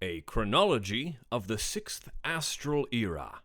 A Chronology of the Sixth Astral Era.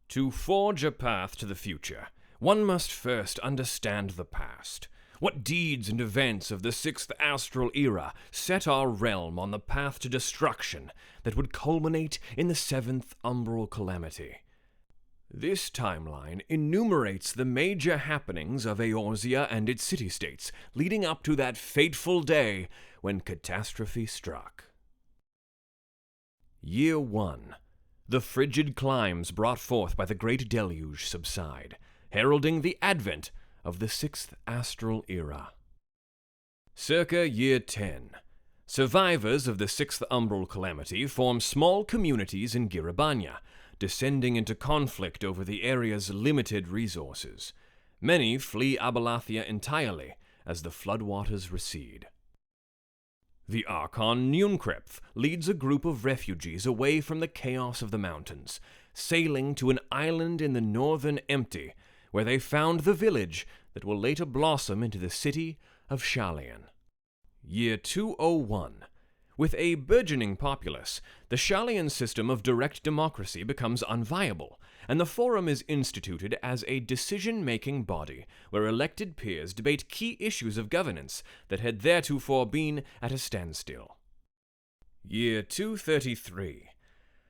To forge a path to the future, one must first understand the past. What deeds and events of the Sixth Astral Era set our realm on the path to destruction that would culminate in the Seventh Umbral Calamity? This timeline enumerates the major happenings of Eorzea and its city-states leading up to that fateful day when catastrophe struck. Year 1. The frigid climes brought forth by the Great Deluge subside, heralding the advent of the Sixth Astral Era. Circa Year 10. Survivors of the Sixth Umbral Calamity form small communities in Giribania, descending into conflict over the area's limited resources. Many flee Abalathia entirely as the floodwaters recede. The Archon Nunkrepf leads a group of refugees away from the chaos of the mountains, sailing to an island in the northern Empty, where they found the village that will later blossom into the city of Hydaelyn. Year 201. With a burgeoning populace, the Hydaelyn system of direct democracy becomes unviable, and the Forum is instituted as a decision-making body where elected peers debate key issues of governance that had theretofore been at a standstill. Year 233.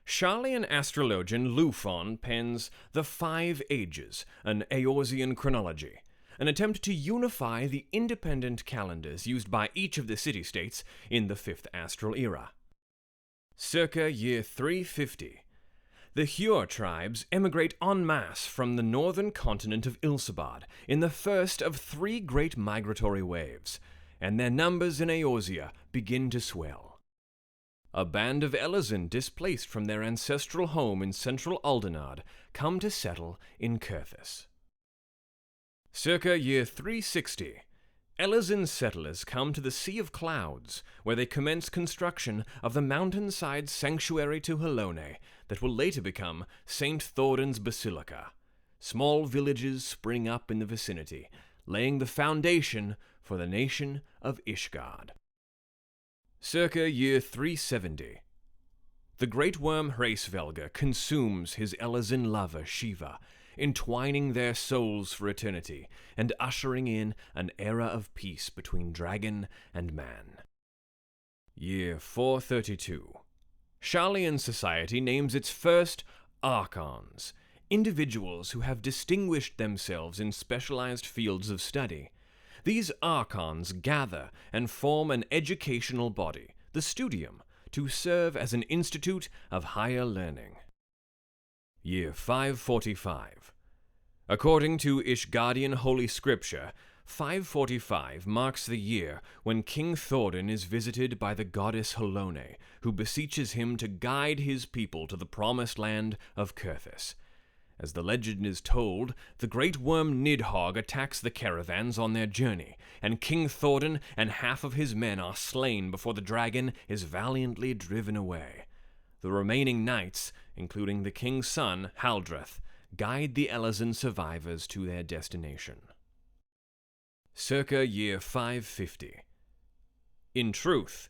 Hydaelyn astrologian Lufon pens The Five Ages, an Eorzean chronology, an attempt to unify the independent calendars used by each of the city-states in the Fifth Astral Era. Circa Year 350. The Hyur tribes emigrate en masse from the northern continent of Ilsabad in the first of three great migratory waves, and their numbers in Eorzea begin to swell. A band of Elezen displaced from their ancestral home in central Aldenard come to settle in Kurthus. Circa Year 360. Elezen settlers come to the Sea of Clouds, where they commence construction of the mountainside sanctuary to Hydaelyn that will later become St. Thorin's Basilica. Small villages spring up in the vicinity, laying the foundation for the nation of Ishgard. Circa Year 370. The great worm Hraesvelgr consumes his Elezen lover Shiva, entwining their souls for eternity and ushering in an era of peace between dragon and man. Year 432. Hydaelyn society names its first Archons, individuals who have distinguished themselves in specialized fields of study. These Archons gather and form an educational body, the Studium, to serve as an institute of higher learning. Year 545. According to Ishgardian Holy Scripture, 545 marks the year when King Thorin is visited by the goddess Hydaelyn, who beseeches him to guide his people to the promised land of Kurthus. As the legend is told, the great worm Nidhogg attacks the caravans on their journey, and King Thorin and half of his men are slain before the dragon is valiantly driven away. The remaining knights, including the king's son, Haldreth, guide the Elezen survivors to their destination. Circa Year 550. In truth,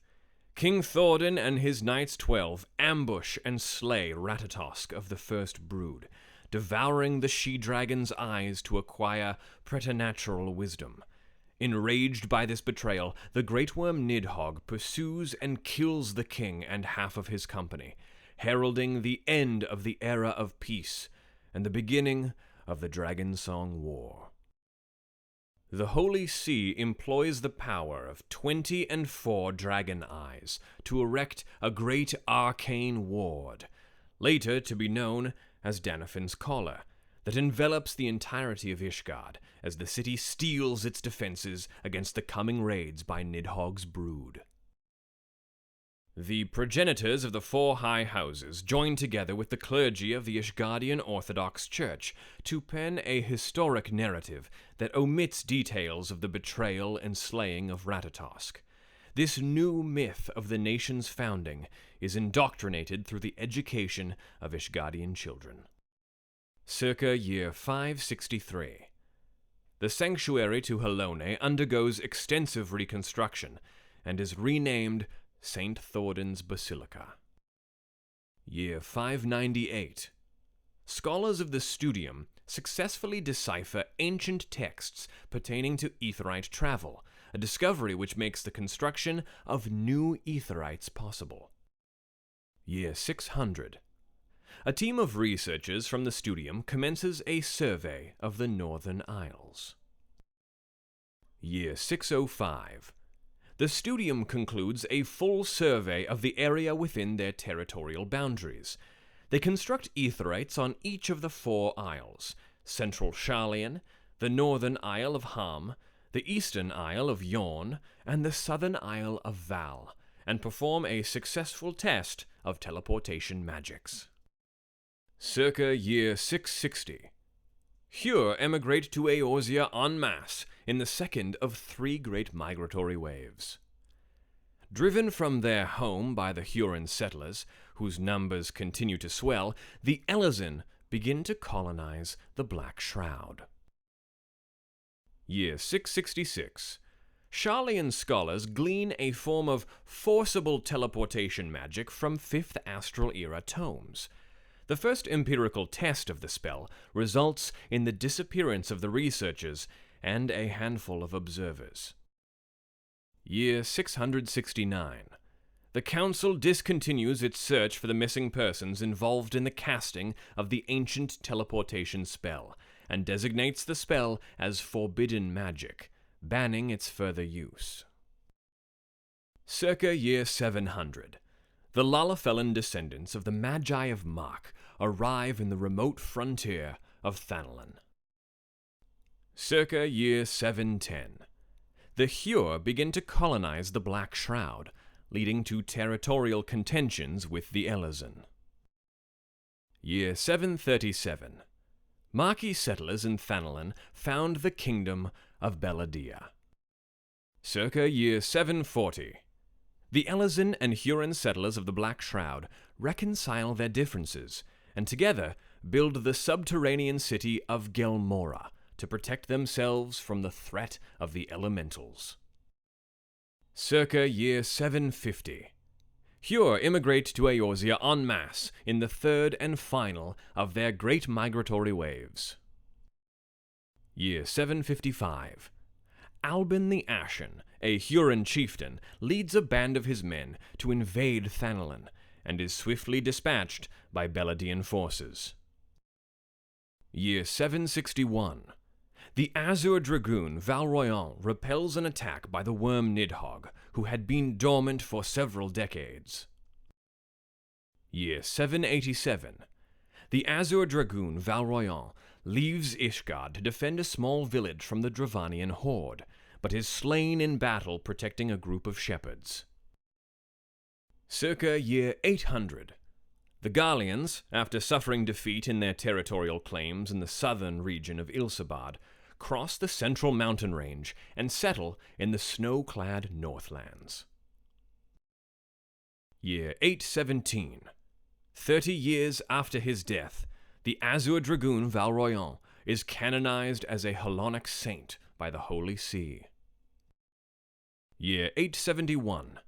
King Thorin and his Knights 12 ambush and slay Ratatosk of the First Brood, devouring the she-dragon's eyes to acquire preternatural wisdom. Enraged by this betrayal, the great worm Nidhogg pursues and kills the king and half of his company, heralding the end of the era of peace and the beginning of the Dragonsong War. The Holy See employs the power of 24 dragon eyes to erect a great arcane ward, later to be known as Danafin's Collar, that envelops the entirety of Ishgard as the city steels its defenses against the coming raids by Nidhogg's brood. The progenitors of the four high houses join together with the clergy of the Ishgardian Orthodox Church to pen a historic narrative that omits details of the betrayal and slaying of Ratatosk. This new myth of the nation's founding is indoctrinated through the education of Ishgardian children. Circa Year 563. The sanctuary to Hydaelyn undergoes extensive reconstruction and is renamed St. Thordan's Basilica. Year 598. Scholars of the Studium successfully decipher ancient texts pertaining to aetheryte travel, a discovery which makes the construction of new aetherytes possible. Year 600. A team of researchers from the Studium commences a survey of the Northern Isles. Year 605. The Studium concludes a full survey of the area within their territorial boundaries. They construct aetherytes on each of the 4 isles: Central Sharlayan, the Northern Isle of Ham, the Eastern Isle of Yorn, and the Southern Isle of Val, and perform a successful test of teleportation magics. Circa year 660. Hyur emigrate to Eorzea en masse in the second of 3 great migratory waves. Driven from their home by the Huron settlers, whose numbers continue to swell, the Elezen begin to colonize the Black Shroud. Year 666. Sharlayan scholars glean a form of forcible teleportation magic from 5th Astral Era tomes. The first empirical test of the spell results in the disappearance of the researchers and a handful of observers. Year 669. The Council discontinues its search for the missing persons involved in the casting of the ancient teleportation spell, and designates the spell as forbidden magic, banning its further use. Circa year 700. The Lalafellan descendants of the Magi of Mark arrive in the remote frontier of Thanalin. Circa year 710. The Hyur begin to colonize the Black Shroud, leading to territorial contentions with the Elezen. Year 737. Marquis settlers in Thanalin found the kingdom of Belladia. Circa year 740. The Elezen and Huron settlers of the Black Shroud reconcile their differences, and together build the subterranean city of Gelmora to protect themselves from the threat of the elementals. Circa year 750. Hyur immigrate to Eorzea en masse in the 3rd and final of their great migratory waves. Year 755. Albin the Ashen, a Huron chieftain, leads a band of his men to invade Thanalin, and is swiftly dispatched by Belladian forces. Year 761. The Azure Dragoon Valroyan repels an attack by the worm Nidhogg, who had been dormant for several decades. Year 787. The Azure Dragoon Valroyan leaves Ishgard to defend a small village from the Dravanian horde, but is slain in battle protecting a group of shepherds. Circa year 800. The Garleans, after suffering defeat in their territorial claims in the southern region of Ilsabad, cross the central mountain range and settle in the snow-clad Northlands. Year 817. 30 years after his death, the Azure Dragoon Valroyan is canonized as a Hellenic saint by the Holy See. Year 871.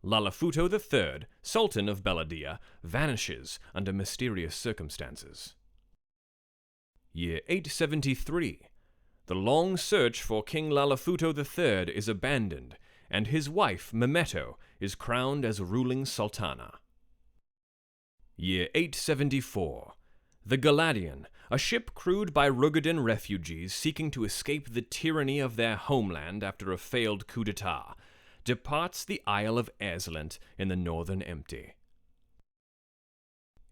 Lalafuto III, Sultan of Belladia, vanishes under mysterious circumstances. Year 873. The long search for King Lalafuto III is abandoned, and his wife, Memeto, is crowned as ruling sultana. Year 874. The Galadian, a ship crewed by Rugadan refugees seeking to escape the tyranny of their homeland after a failed coup d'etat, departs the Isle of Ezlant in the northern empty.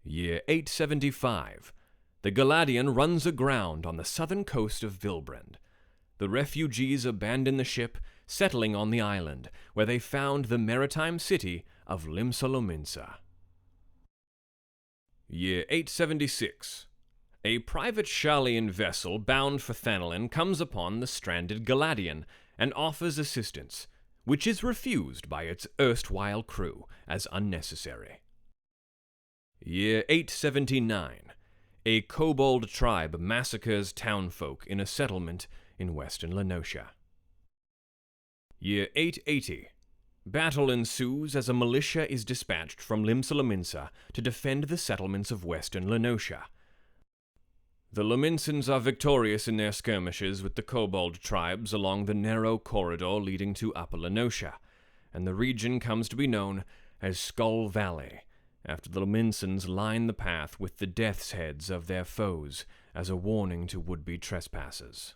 Year 875. The Galadian runs aground on the southern coast of Vilbrand. The refugees abandon the ship, settling on the island, where they found the maritime city of Limsalominsa. Year 876. A private Sharlayan vessel bound for Thanalin comes upon the stranded Galadian and offers assistance, which is refused by its erstwhile crew as unnecessary. Year 879. A kobold tribe massacres townfolk in a settlement in western Lenosha. Year 880. Battle ensues as a militia is dispatched from Limsa to defend the settlements of western Lenosha. The Lominsans are victorious in their skirmishes with the Kobold tribes along the narrow corridor leading to Upper Lenosha, and the region comes to be known as Skull Valley, after the Lominsans line the path with the death's heads of their foes as a warning to would-be trespassers.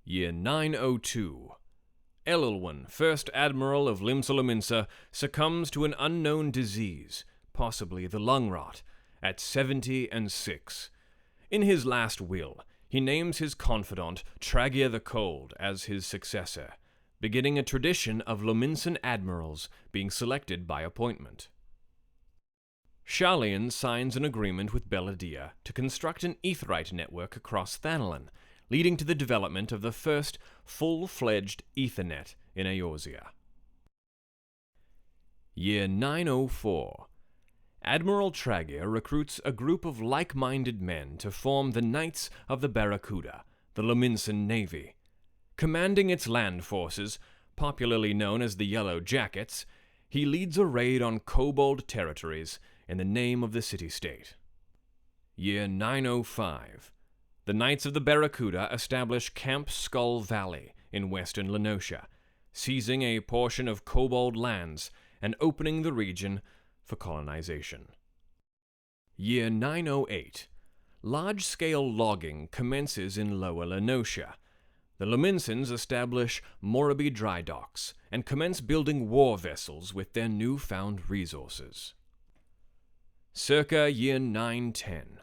Year 902. Elilwen, first admiral of Limsa, succumbs to an unknown disease, possibly the lung rot, at 76. In his last will, he names his confidant Tragia the Cold as his successor, beginning a tradition of Lominsan admirals being selected by appointment. Hydaelyn signs an agreement with Belladia to construct an aetheryte network across Thanalan, leading to the development of the first full-fledged Ethernet in Eorzea. Year 904. Admiral Tragia recruits a group of like-minded men to form the Knights of the Barracuda, the Lominsan Navy. Commanding its land forces, popularly known as the Yellow Jackets, he leads a raid on Kobold territories in the name of the city-state. Year 905. The Knights of the Barracuda establish Camp Skull Valley in western Lenosha, seizing a portion of Kobold lands and opening the region for colonization. Year 908. Large-scale logging commences in Lower Lenosha. The Lominsans establish Moribi dry docks and commence building war vessels with their newfound resources. Circa year 910.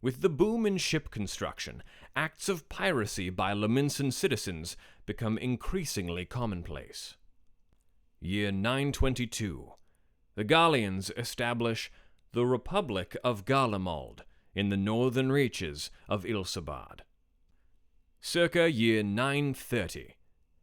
With the boom in ship construction, acts of piracy by Lominsan citizens become increasingly commonplace. Year 922. The Gallians establish the Republic of Garlemald in the northern reaches of Ilsabad. Circa year 930.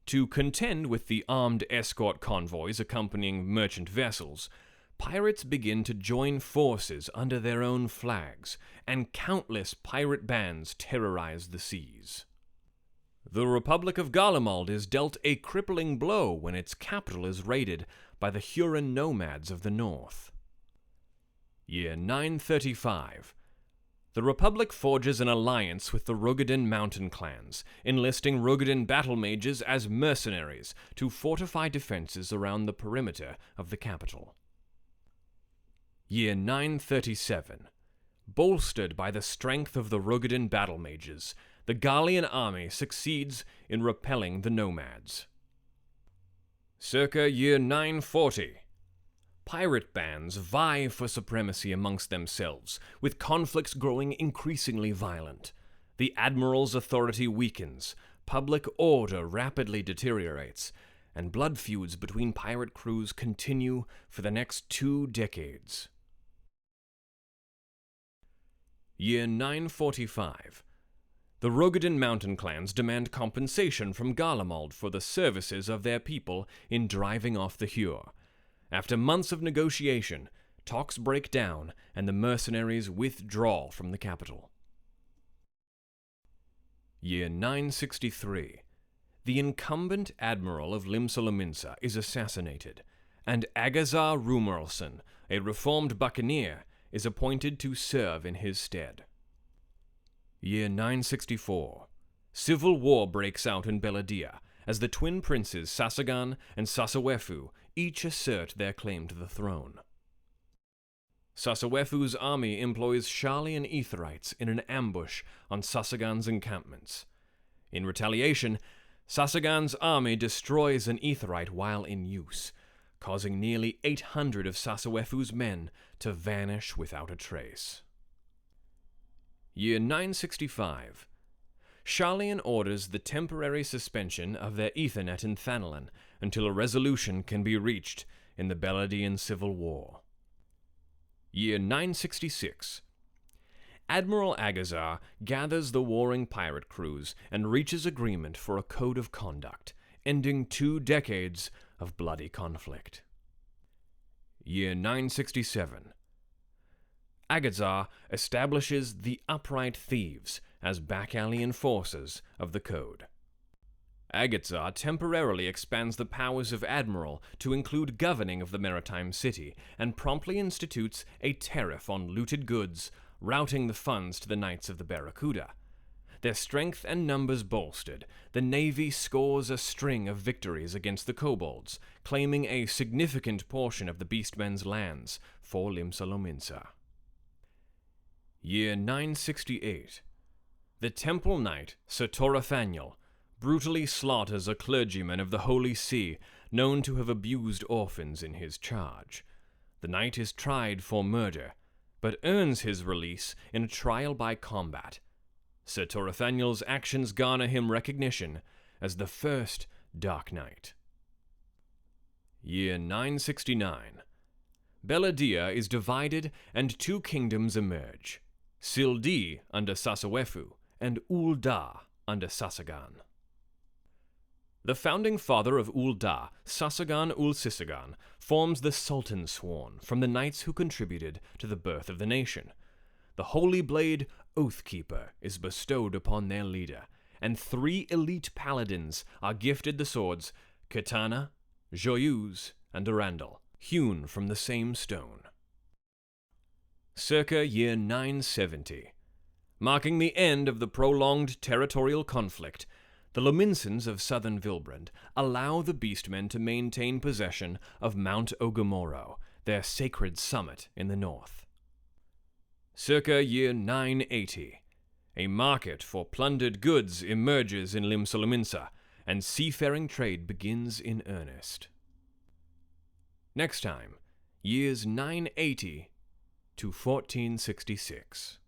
To contend with the armed escort convoys accompanying merchant vessels, pirates begin to join forces under their own flags, and countless pirate bands terrorize the seas. The Republic of Garlemald is dealt a crippling blow when its capital is raided by the Huron nomads of the north. Year 935. The Republic forges an alliance with the Roegadyn mountain clans, enlisting Roegadyn battle mages as mercenaries to fortify defenses around the perimeter of the capital. Year 937. Bolstered by the strength of the Roegadyn battle mages, the Gallian army succeeds in repelling the nomads. Circa year 940. Pirate bands vie for supremacy amongst themselves, with conflicts growing increasingly violent. The admiral's authority weakens, public order rapidly deteriorates, and blood feuds between pirate crews continue for the next 2 decades. Year 945. The Roegadyn mountain clans demand compensation from Garlemald for the services of their people in driving off the Hure. After months of negotiation, talks break down and the mercenaries withdraw from the capital. Year 963. The incumbent admiral of Limsa is assassinated, and Agazar Rumerlson, a reformed buccaneer, is appointed to serve in his stead. Year 964. Civil war breaks out in Belladia as the twin princes Sasagan and Sasawefu each assert their claim to the throne. Sasawefu's army employs Hydaelyn aetherites in an ambush on Sasagan's encampments. In retaliation, Sasagan's army destroys an aetherite while in use, causing nearly 800 of Sasawefu's men to vanish without a trace. Year 965. Hydaelyn orders the temporary suspension of their Ethernet in Thanalan until a resolution can be reached in the Belladian Civil War. Year 966. Admiral Agazar gathers the warring pirate crews and reaches agreement for a code of conduct, ending 2 decades of bloody conflict. Year 967. Agazar establishes the Upright Thieves as back alley enforcers of the code. Agatzar temporarily expands the powers of Admiral to include governing of the maritime city, and promptly institutes a tariff on looted goods, routing the funds to the Knights of the Barracuda. Their strength and numbers bolstered, the navy scores a string of victories against the kobolds, claiming a significant portion of the Beastmen's lands for Limsa. Year 968. The Temple Knight, Sir Torafaniel, brutally slaughters a clergyman of the Holy See known to have abused orphans in his charge. The knight is tried for murder, but earns his release in a trial by combat. Sir Torafaniel's actions garner him recognition as the first Dark Knight. Year 969. Beladia is divided and two kingdoms emerge, Sildi under Sasawefu and Ul'dah under Sasagan. The founding father of Ul'dah, Sasagan ul-Sisagan, forms the Sultan Sworn from the knights who contributed to the birth of the nation. The holy blade Oathkeeper is bestowed upon their leader, and 3 elite paladins are gifted the swords Katana, Joyeuse, and Durandal, hewn from the same stone. Circa year 970. Marking the end of the prolonged territorial conflict, the Lominsons of southern Vilbrand allow the Beastmen to maintain possession of Mount Ogomoro, their sacred summit in the north. Circa year 980. A market for plundered goods emerges in Limsa, and seafaring trade begins in earnest. Next time, years 980 to 1466.